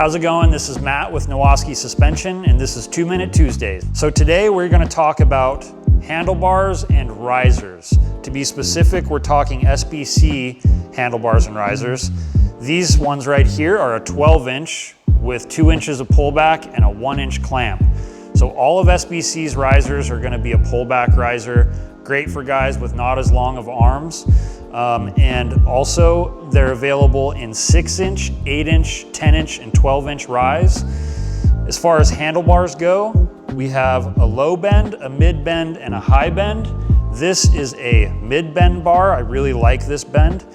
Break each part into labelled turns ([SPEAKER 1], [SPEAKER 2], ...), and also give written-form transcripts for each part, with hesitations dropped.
[SPEAKER 1] How's it going? This is Matt with Nowaskey Suspension, and this is 2 Minute Tuesdays. So today we're going to talk about handlebars and risers. To be specific, we're talking SBC handlebars and risers. These ones right here are a 12-inch with 2 inches of pullback and a 1-inch clamp. So all of SBC's risers are going to be a pullback riser, great for guys with not as long of arms. And also they're available in 6-inch, 8-inch, 10-inch, and 12-inch rise. As far as handlebars go, we have a low bend, a mid bend, and a high bend. This is a mid bend bar. I really like this bend.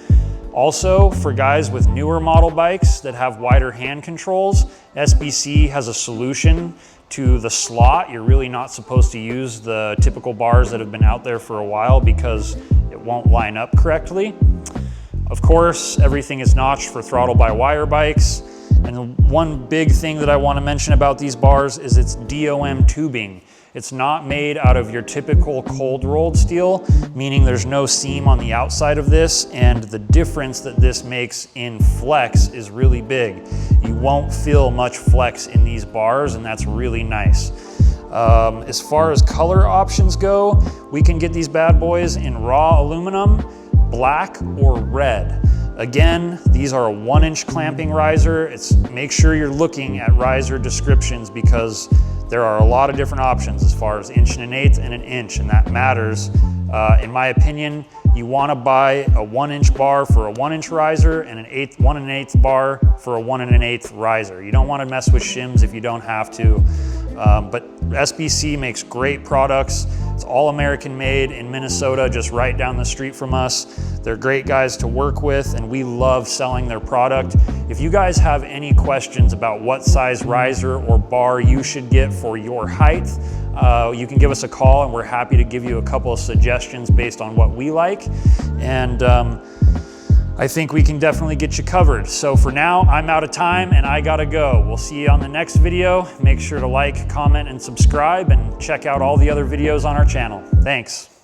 [SPEAKER 1] Also, for guys with newer model bikes that have wider hand controls, SBC has a solution to the slot. You're really not supposed to use the typical bars that have been out there for a while because it won't line up correctly. Of course, everything is notched for throttle-by-wire bikes. And one big thing that I want to mention about these bars is its DOM tubing. It's not made out of your typical cold rolled steel, meaning there's no seam on the outside of this, and the difference that this makes in flex is really big. You won't feel much flex in these bars, and that's really nice. As far as color options go, we can get these bad boys in raw aluminum, black, or red. Again, these are a 1-inch clamping riser. Make sure you're looking at riser descriptions because there are a lot of different options as far as 1 1/8" and 1 inch, and that matters. In my opinion, you want to buy a 1-inch bar for a 1-inch riser and an 1 1/8 bar for a 1 1/8 riser. You don't want to mess with shims if you don't have to. But SBC makes great products. It's all American made in Minnesota, just right down the street from us. They're great guys to work with, and we love selling their product. If you guys have any questions about what size riser or bar you should get for your height, you can give us a call, and we're happy to give you a couple of suggestions based on what we like. And I think we can definitely get you covered. So for now, I'm out of time and I gotta go. We'll see you on the next video. Make sure to like, comment, and subscribe, and check out all the other videos on our channel. Thanks.